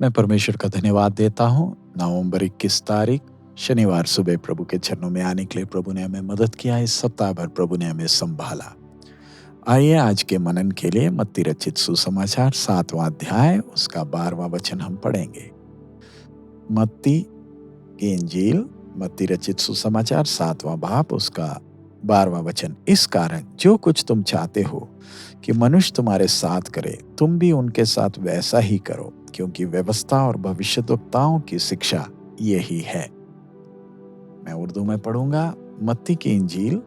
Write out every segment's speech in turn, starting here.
मैं परमेश्वर का धन्यवाद देता हूँ। नवंबर 21 तारीख शनिवार सुबह प्रभु के चरणों में आने के लिए प्रभु ने हमें मदद किया। इस सप्ताह भर प्रभु ने हमें संभाला। आइए आज के मनन के लिए मत्ती रचित सुसमाचार 7वां अध्याय उसका 12वां वचन हम पढ़ेंगे। मत्ती की इंजील मत्ती रचित सुसमाचार 7वां बाब उसका 12वां वचन। इस कारण जो कुछ तुम चाहते हो कि मनुष्य तुम्हारे साथ करे, तुम भी उनके साथ वैसा ही करो, क्योंकि व्यवस्था और भविष्यद्वक्ताओं की शिक्षा यही है। मैं उर्दू में पढ़ूंगा। मत्ती की इंजील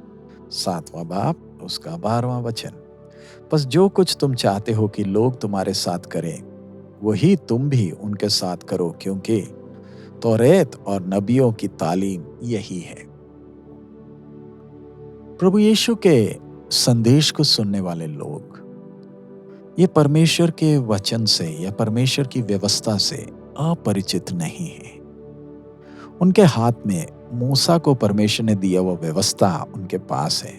7वां बाब उसका 12वां वचन। बस जो कुछ तुम चाहते हो कि लोग तुम्हारे साथ करें, वही तुम भी उनके साथ करो, क्योंकि तौरेत और नबियों की तालीम यही है। प्रभु यीशु के संदेश को सुनने वाले लोग ये परमेश्वर के वचन से या परमेश्वर की व्यवस्था से अपरिचित नहीं है। उनके हाथ में मूसा को परमेश्वर ने दिया वो व्यवस्था उनके पास है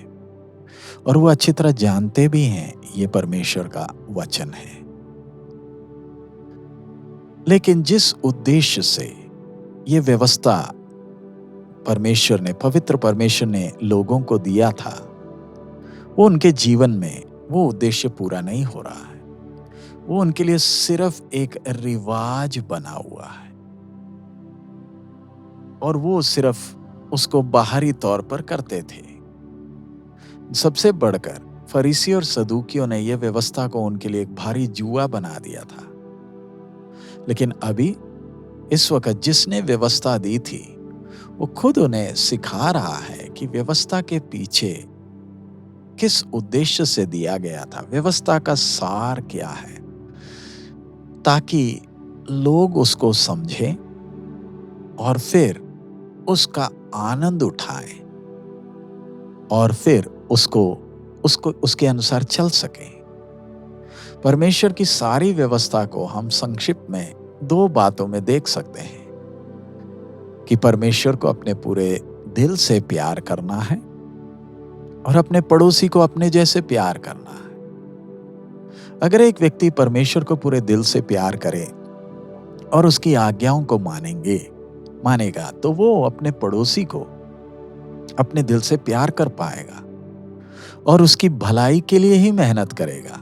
और वो अच्छी तरह जानते भी हैं ये परमेश्वर का वचन है। लेकिन जिस उद्देश्य से ये व्यवस्था पवित्र परमेश्वर ने लोगों को दिया था, वो उनके जीवन में वो उद्देश्य पूरा नहीं हो रहा है। वो उनके लिए सिर्फ एक रिवाज बना हुआ है और वो सिर्फ उसको बाहरी तौर पर करते थे। सबसे बढ़कर फरीसी और सदूकियों ने यह व्यवस्था को उनके लिए एक भारी जुआ बना दिया था। लेकिन अभी इस वक्त जिसने व्यवस्था दी थी, वो खुद उन्हें सिखा रहा है कि व्यवस्था के पीछे किस उद्देश्य से दिया गया था, व्यवस्था का सार क्या है, ताकि लोग उसको समझें और फिर उसका आनंद उठाएं और फिर उसको उसके अनुसार चल सकें। परमेश्वर की सारी व्यवस्था को हम संक्षिप्त में 2 बातों में देख सकते हैं कि परमेश्वर को अपने पूरे दिल से प्यार करना है और अपने पड़ोसी को अपने जैसे प्यार करना है। अगर एक व्यक्ति परमेश्वर को पूरे दिल से प्यार करे और उसकी आज्ञाओं को मानेगा, तो वो अपने पड़ोसी को अपने दिल से प्यार कर पाएगा और उसकी भलाई के लिए ही मेहनत करेगा।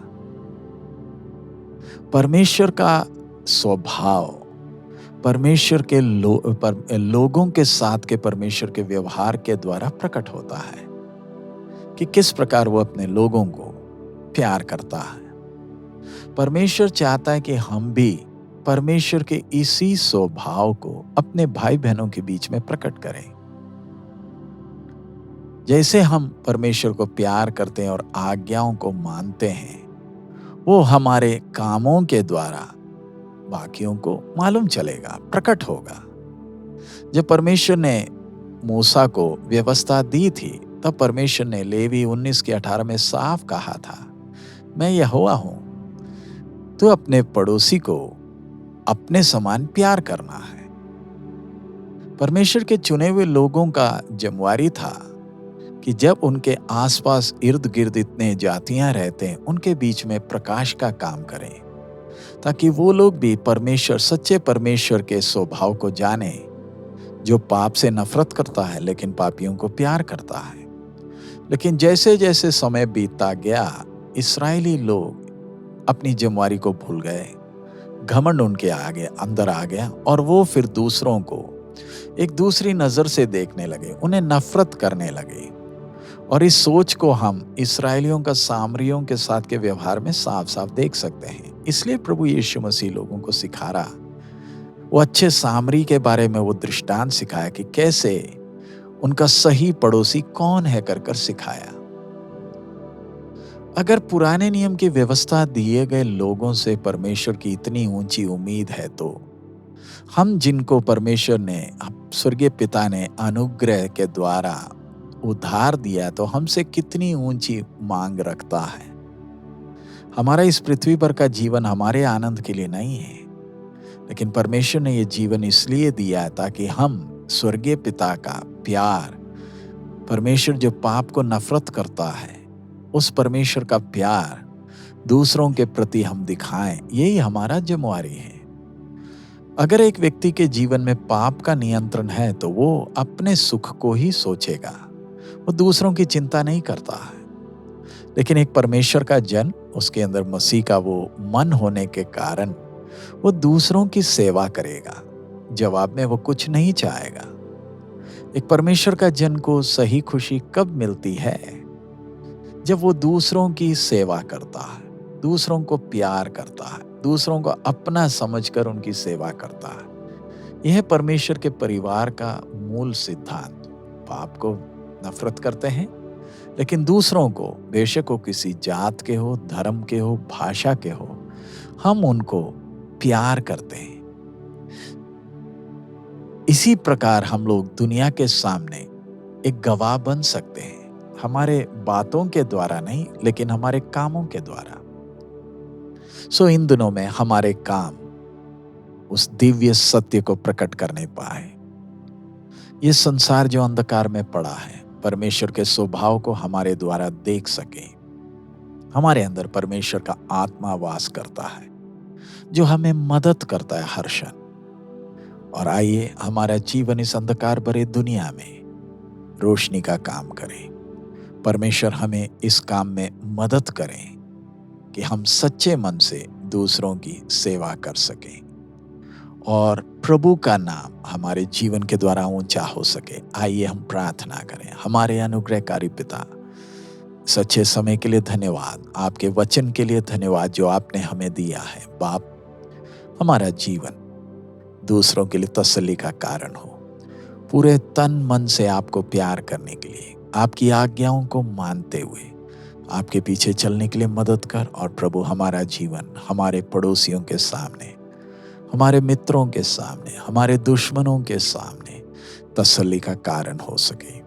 परमेश्वर का स्वभाव परमेश्वर के लोगों के साथ के परमेश्वर के व्यवहार के द्वारा प्रकट होता है कि किस प्रकार वो अपने लोगों को प्यार करता है। परमेश्वर चाहता है कि हम भी परमेश्वर के इसी स्वभाव को अपने भाई बहनों के बीच में प्रकट करें। जैसे हम परमेश्वर को प्यार करते हैं और आज्ञाओं को मानते हैं, वो हमारे कामों के द्वारा बाकियों को मालूम चलेगा, प्रकट होगा। जब परमेश्वर ने मूसा को व्यवस्था दी थी, तब परमेश्वर ने लेवी 19:18 में साफ कहा था, मैं यहोवा हूं, तो अपने पड़ोसी को अपने समान प्यार करना है। परमेश्वर के चुने हुए लोगों का जिम्मेवारी था कि जब उनके आसपास इर्द गिर्द इतने जातियां रहते हैं, उनके बीच में प्रकाश का काम करें, ताकि वो लोग भी सच्चे परमेश्वर के स्वभाव को जाने, जो पाप से नफरत करता है लेकिन पापियों को प्यार करता है। लेकिन जैसे जैसे समय बीतता गया, इस्राएली लोग अपनी जिम्मेवारी को भूल गए, घमंड उनके आगे अंदर आ गया और वो फिर दूसरों को एक दूसरी नजर से देखने लगे, उन्हें नफरत करने लगे। और इस सोच को हम इस्राएलियों का सामरियों के साथ के व्यवहार में साफ साफ देख सकते हैं। इसलिए प्रभु यीशु मसीह लोगों को सिखा रहा, वो अच्छे सामरी के बारे में वो दृष्टांत सिखाया कि कैसे उनका सही पड़ोसी कौन है कर सिखाया। अगर पुराने नियम की व्यवस्था दिए गए लोगों से परमेश्वर की इतनी ऊंची उम्मीद है, तो हम जिनको परमेश्वर ने स्वर्गीय पिता ने अनुग्रह के द्वारा उद्धार दिया, तो हमसे कितनी ऊंची मांग रखता है। हमारा इस पृथ्वी पर का जीवन हमारे आनंद के लिए नहीं है, लेकिन परमेश्वर ने यह जीवन इसलिए दिया है ताकि हम स्वर्गीय पिता का प्यार, परमेश्वर जो पाप को नफरत करता है, उस परमेश्वर का प्यार दूसरों के प्रति हम दिखाएं। यही हमारा जिम्मेवारी है। अगर एक व्यक्ति के जीवन में पाप का नियंत्रण है तो वो अपने सुख को ही सोचेगा, वो दूसरों की चिंता नहीं करता है। लेकिन एक परमेश्वर का जन, उसके अंदर मसीह का वो मन होने के कारण वो दूसरों की सेवा करेगा। जवाब में वो कुछ नहीं चाहेगा। एक परमेश्वर का जन को सही खुशी कब मिलती है? जब वो दूसरों की सेवा करता है, दूसरों को प्यार करता है, दूसरों को अपना समझकर उनकी सेवा करता है। यह परमेश्वर के परिवार का मूल सिद्धांत। पाप को नफरत करते हैं, लेकिन दूसरों को, बेशक वो किसी जात के हो, धर्म के हो, भाषा के हो, हम उनको प्यार करते हैं। इसी प्रकार हम लोग दुनिया के सामने एक गवाह बन सकते हैं, हमारे बातों के द्वारा नहीं, लेकिन हमारे कामों के द्वारा। इन दिनों में हमारे काम उस दिव्य सत्य को प्रकट करने पाए। ये संसार जो अंधकार में पड़ा है, परमेश्वर के स्वभाव को हमारे द्वारा देख सके। हमारे अंदर परमेश्वर का आत्मा वास करता है, जो हमें मदद करता है हर क्षण। और आइए हमारा जीवन इस अंधकार भरे दुनिया में रोशनी का काम करे। परमेश्वर हमें इस काम में मदद करें कि हम सच्चे मन से दूसरों की सेवा कर सकें और प्रभु का नाम हमारे जीवन के द्वारा ऊंचा हो सके। आइए हम प्रार्थना करें। हमारे अनुग्रहकारी पिता, सच्चे समय के लिए धन्यवाद, आपके वचन के लिए धन्यवाद जो आपने हमें दिया है। बाप, हमारा जीवन दूसरों के लिए तसल्ली का कारण हो। पूरे तन मन से आपको प्यार करने के लिए, आपकी आज्ञाओं को मानते हुए आपके पीछे चलने के लिए मदद कर। और प्रभु, हमारा जीवन हमारे पड़ोसियों के सामने, हमारे मित्रों के सामने, हमारे दुश्मनों के सामने तसल्ली का कारण हो सके।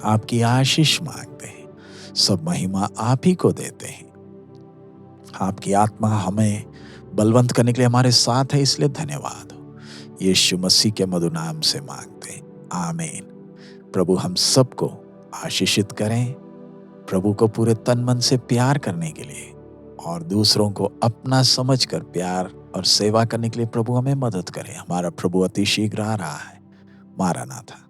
आपकी आशीष मांगते हैं, सब महिमा आप ही को देते हैं। आपकी आत्मा हमें बलवंत करने के लिए हमारे साथ है, इसलिए धन्यवाद हो। यीशु मसीह के मधुर नाम से मांगते हैं, आमीन। प्रभु हम सबको आशीषित करें, प्रभु को पूरे तन मन से प्यार करने के लिए और दूसरों को अपना समझकर प्यार और सेवा करने के लिए प्रभु हमें मदद करें। हमारा प्रभु अति शीघ्र आ रहा है। मारानाथा।